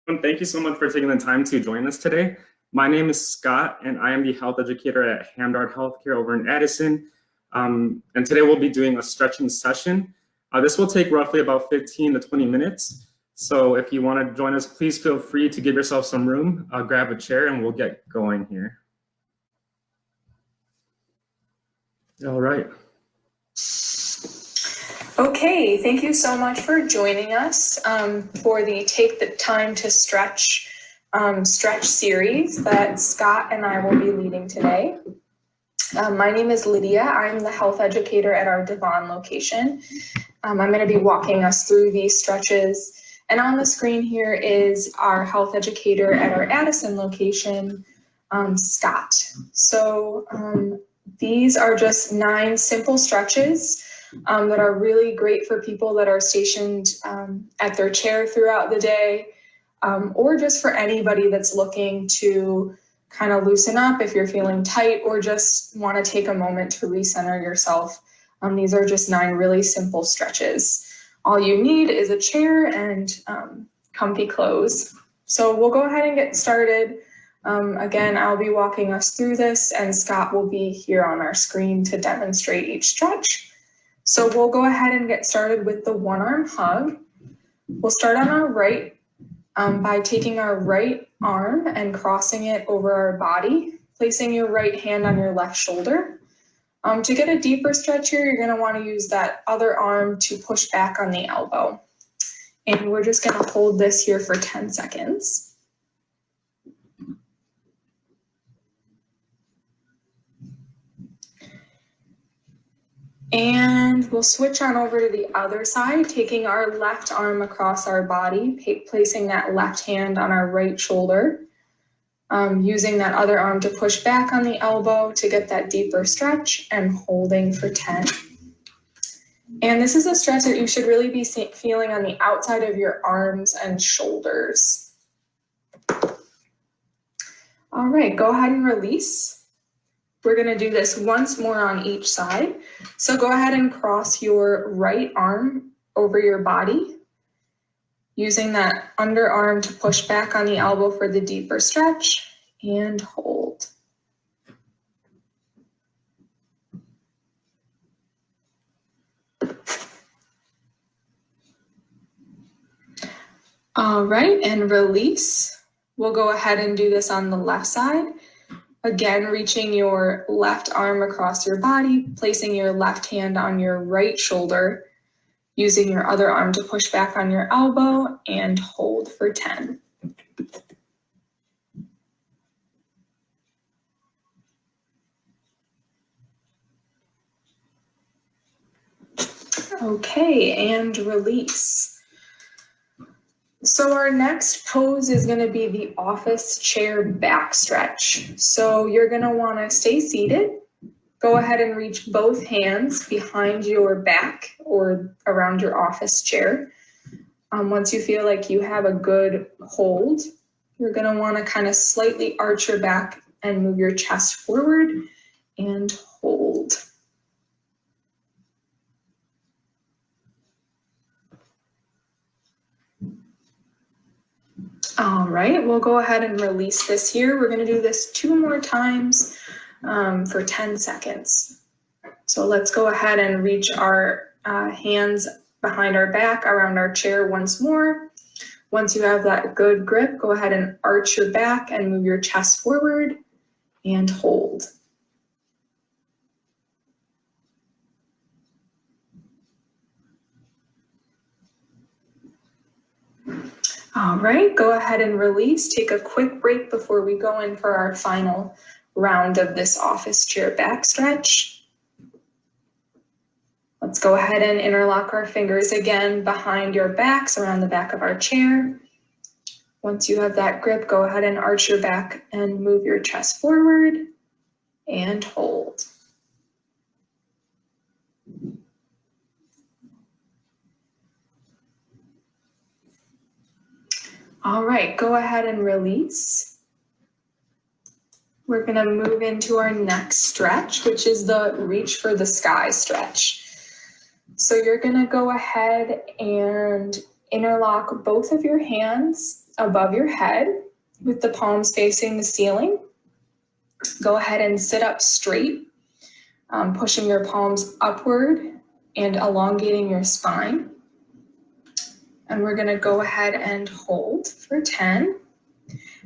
Thank you so much for taking the time to join us today. My name is Scott, and I am the health educator at Hamdard Healthcare over in Addison. And today we'll be doing a stretching session. This will take roughly about 15 to 20 minutes. So if you want to join us, please feel free to give yourself some room, grab a chair, and we'll get going here. All right. Okay, thank you so much for joining us for the Take the Time to Stretch series that Scott and I will be leading today. My name is Lydia. I'm the health educator at our Devon location. I'm going to be walking us through these stretches. And on the screen here is our health educator at our Addison location, Scott. So these are just 9 simple stretches that are really great for people that are stationed at their chair throughout the day, or just for anybody that's looking to kind of loosen up if you're feeling tight or just want to take a moment to recenter yourself. These are just 9 really simple stretches. All you need is a chair and comfy clothes. So we'll go ahead and get started. Again, I'll be walking us through this, and Scott will be here on our screen to demonstrate each stretch. So we'll go ahead and get started with the one-arm hug. We'll start on our right by taking our right arm and crossing it over our body, placing your right hand on your left shoulder. To get a deeper stretch here, you're going to want to use that other arm to push back on the elbow. And we're just going to hold this here for 10 seconds. And we'll switch on over to the other side, taking our left arm across our body, placing that left hand on our right shoulder, using that other arm to push back on the elbow to get that deeper stretch, and holding for 10. And this is a stretch that you should really be feeling on the outside of your arms and shoulders. All right, go ahead and release. We're going to do this once more on each side. So go ahead and cross your right arm over your body, using that underarm to push back on the elbow for the deeper stretch, and hold. All right, and release. We'll go ahead and do this on the left side. Again, reaching your left arm across your body, placing your left hand on your right shoulder, using your other arm to push back on your elbow, and hold for 10. Okay, and release. So our next pose is going to be the office chair back stretch. So you're going to want to stay seated. Go ahead and reach both hands behind your back or around your office chair. Once you feel like you have a good hold, you're going to want to kind of slightly arch your back and move your chest forward and hold. All right, we'll go ahead and release this here. We're going to do this 2 more times for 10 seconds. So let's go ahead and reach our hands behind our back around our chair once more. Once you have that good grip, go ahead and arch your back and move your chest forward and hold. All right, go ahead and release. Take a quick break before we go in for our final round of this office chair back stretch. Let's go ahead and interlock our fingers again behind your backs, around the back of our chair. Once you have that grip, go ahead and arch your back and move your chest forward and hold. All right, go ahead and release. We're gonna move into our next stretch, which is the reach for the sky stretch. So you're gonna go ahead and interlock both of your hands above your head with the palms facing the ceiling. Go ahead and sit up straight, pushing your palms upward and elongating your spine. And we're gonna go ahead and hold for 10.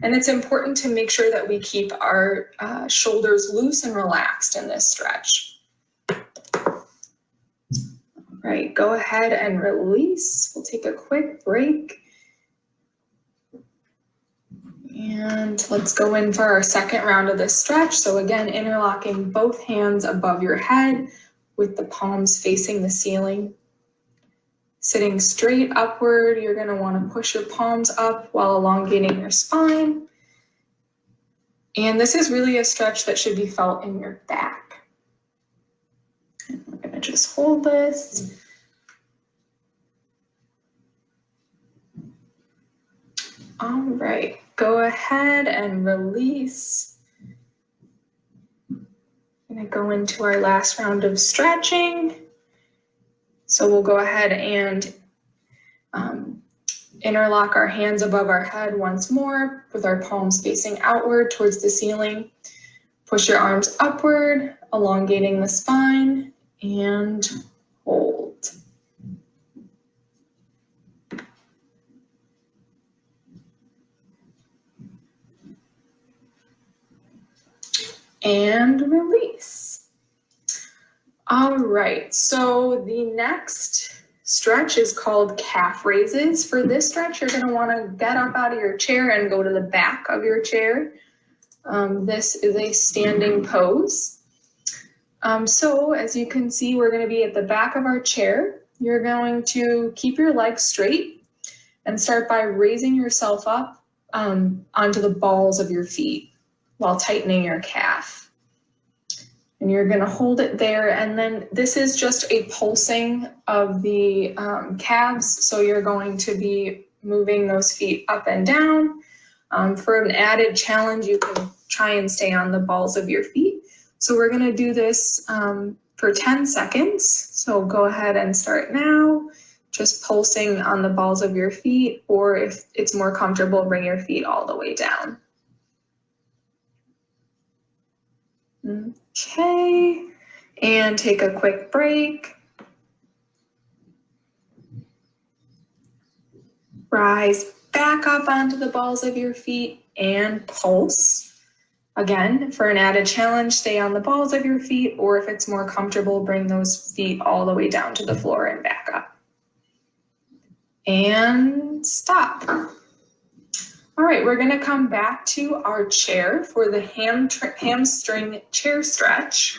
And it's important to make sure that we keep our shoulders loose and relaxed in this stretch. All right, go ahead and release. We'll take a quick break. And let's go in for our second round of this stretch. So again, interlocking both hands above your head with the palms facing the ceiling. Sitting straight upward, you're going to want to push your palms up while elongating your spine. And this is really a stretch that should be felt in your back. And we're going to just hold this. All right, go ahead and release. I'm going to go into our last round of stretching. So we'll go ahead and interlock our hands above our head once more with our palms facing outward towards the ceiling. Push your arms upward, elongating the spine, and hold. And release. All right, so the next stretch is called calf raises. For this stretch, you're gonna wanna get up out of your chair and go to the back of your chair. This is a standing pose. So as you can see, we're gonna be at the back of our chair. You're going to keep your legs straight and start by raising yourself up onto the balls of your feet while tightening your calf. And you're gonna hold it there, and then this is just a pulsing of the calves, so you're going to be moving those feet up and down. For an added challenge, you can try and stay on the balls of your feet. So we're gonna do this for 10 seconds. So go ahead and start now, just pulsing on the balls of your feet, or if it's more comfortable, bring your feet all the way down. Okay, and take a quick break. Rise back up onto the balls of your feet and pulse. Again, for an added challenge, stay on the balls of your feet, or if it's more comfortable, bring those feet all the way down to the floor and back up. And stop. All right, we're gonna come back to our chair for the hamstring chair stretch.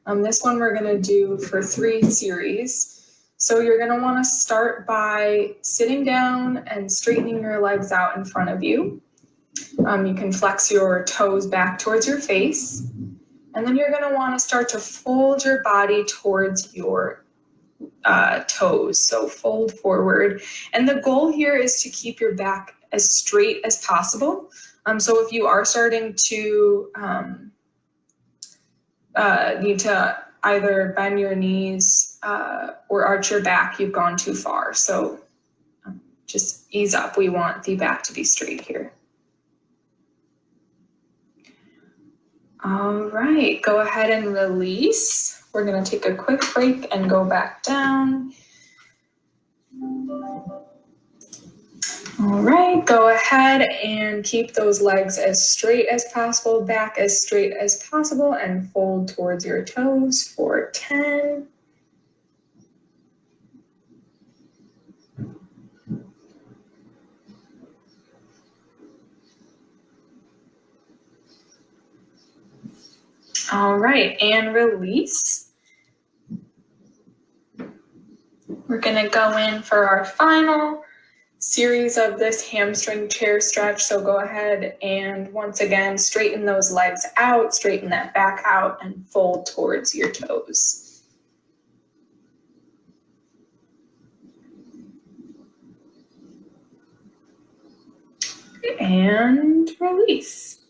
This one we're gonna do for 3 series. So you're gonna wanna start by sitting down and straightening your legs out in front of you. You can flex your toes back towards your face. And then you're gonna wanna start to fold your body towards your toes. So fold forward. And the goal here is to keep your back as straight as possible. So if you are starting to need to either bend your knees or arch your back, you've gone too far. So just ease up. We want the back to be straight here. All right, go ahead and release. We're gonna take a quick break and go back down. All right, go ahead and keep those legs as straight as possible, back as straight as possible, and fold towards your toes for 10. All right, and release. We're gonna go in for our final series of this hamstring chair stretch. So go ahead and once again, straighten those legs out, straighten that back out, and fold towards your toes. And release.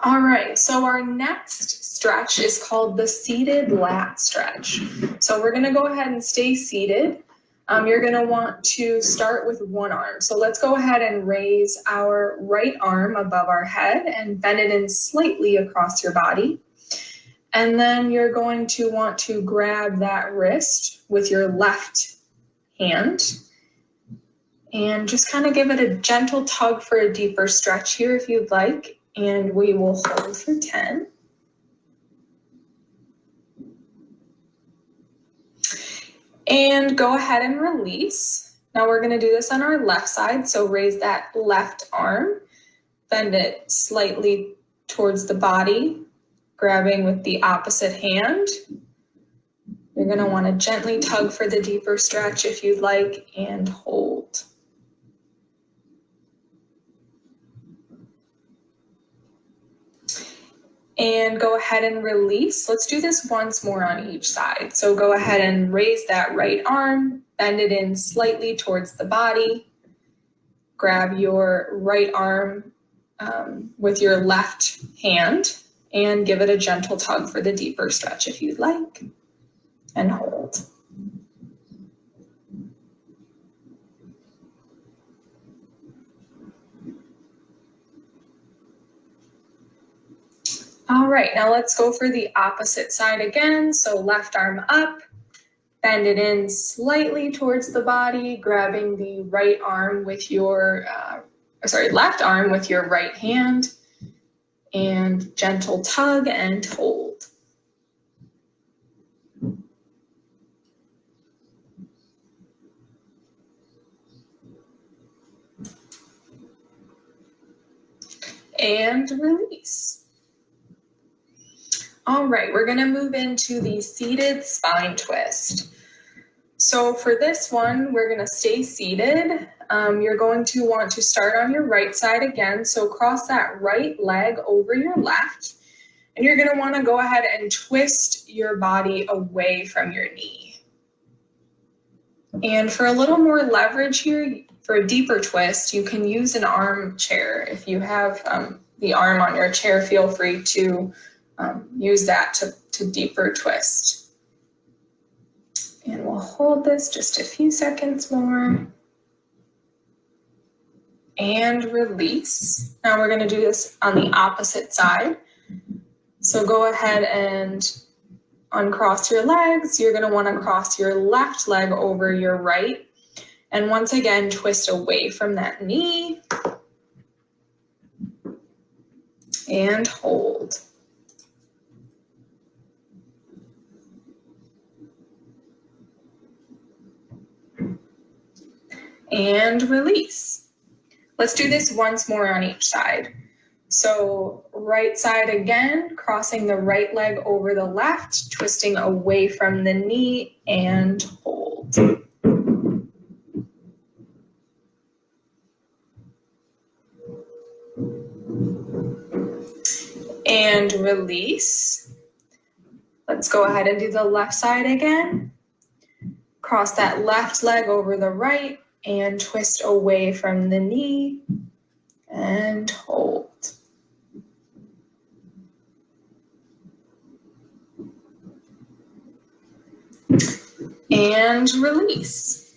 All right, so our next stretch is called the seated lat stretch. So we're gonna go ahead and stay seated. You're going to want to start with one arm. So let's go ahead and raise our right arm above our head and bend it in slightly across your body. And then you're going to want to grab that wrist with your left hand and just kind of give it a gentle tug for a deeper stretch here if you'd like. And we will hold for 10. And go ahead and release. Now we're going to do this on our left side. So raise that left arm, bend it slightly towards the body, grabbing with the opposite hand. You're going to want to gently tug for the deeper stretch if you'd like, and hold. And go ahead and release. Let's do this once more on each side. So go ahead and raise that right arm, bend it in slightly towards the body. Grab your right arm with your left hand and give it a gentle tug for the deeper stretch if you'd like, and hold. All right, now let's go for the opposite side again. So left arm up, bend it in slightly towards the body, grabbing the right arm with your, left arm with your right hand, and gentle tug and hold. And release. All right, we're gonna move into the seated spine twist. So for this one, we're gonna stay seated. You're going to want to start on your right side again. So cross that right leg over your left, and you're gonna wanna go ahead and twist your body away from your knee. And for a little more leverage here, for a deeper twist, you can use an armchair. If you have the arm on your chair, feel free to use that to deeper twist. And we'll hold this just a few seconds more. And release. Now we're going to do this on the opposite side. So go ahead and uncross your legs. You're going to want to cross your left leg over your right. And once again, twist away from that knee. And hold. And release. Let's do this once more on each side. So right side again, crossing the right leg over the left, twisting away from the knee, and hold. And release. Let's go ahead and do the left side again. Cross that left leg over the right and twist away from the knee and hold. And release.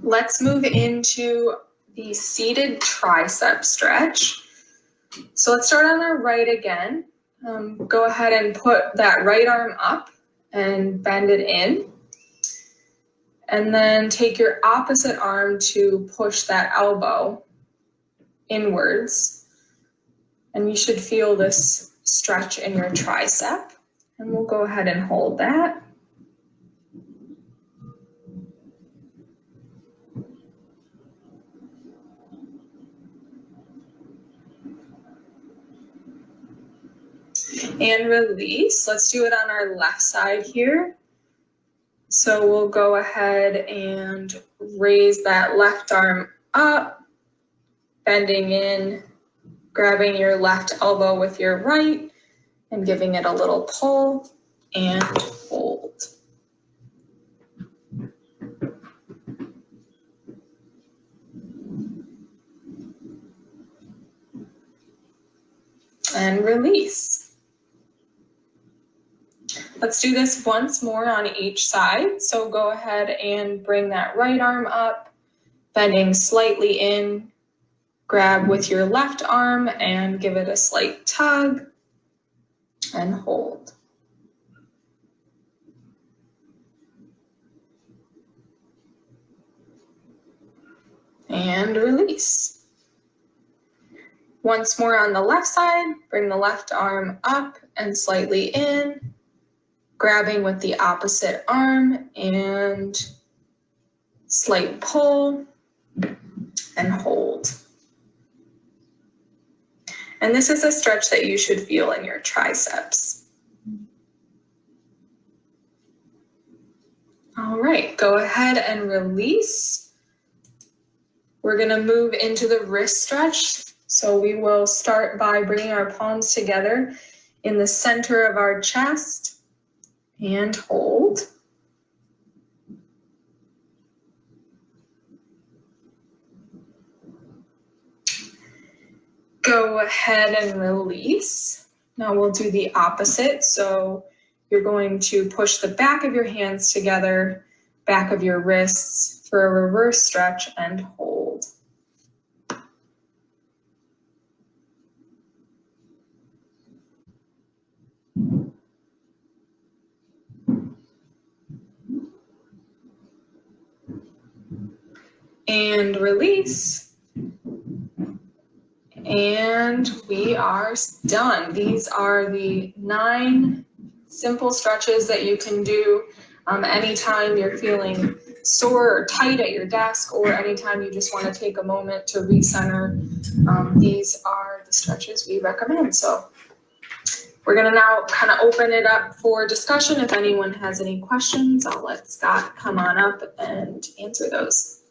Let's move into the seated tricep stretch. So let's start on our right again. Go ahead and put that right arm up and bend it in. And then take your opposite arm to push that elbow inwards. And you should feel this stretch in your tricep. And we'll go ahead and hold that. And release. Let's do it on our left side here. So we'll go ahead and raise that left arm up, bending in, grabbing your left elbow with your right, and giving it a little pull, and hold. And release. Let's do this once more on each side. So go ahead and bring that right arm up, bending slightly in. Grab with your left arm and give it a slight tug and hold. And release. Once more on the left side, bring the left arm up and slightly in, grabbing with the opposite arm and slight pull and hold. And this is a stretch that you should feel in your triceps. All right, go ahead and release. We're gonna move into the wrist stretch. So we will start by bringing our palms together in the center of our chest and hold. Go ahead and release. Now we'll do the opposite. So you're going to push the back of your hands together, back of your wrists for a reverse stretch and hold. And release. And we are done. These are the 9 simple stretches that you can do anytime you're feeling sore or tight at your desk, or anytime you just want to take a moment to recenter. These are the stretches we recommend. So we're going to now kind of open it up for discussion. If anyone has any questions, I'll let Scott come on up and answer those.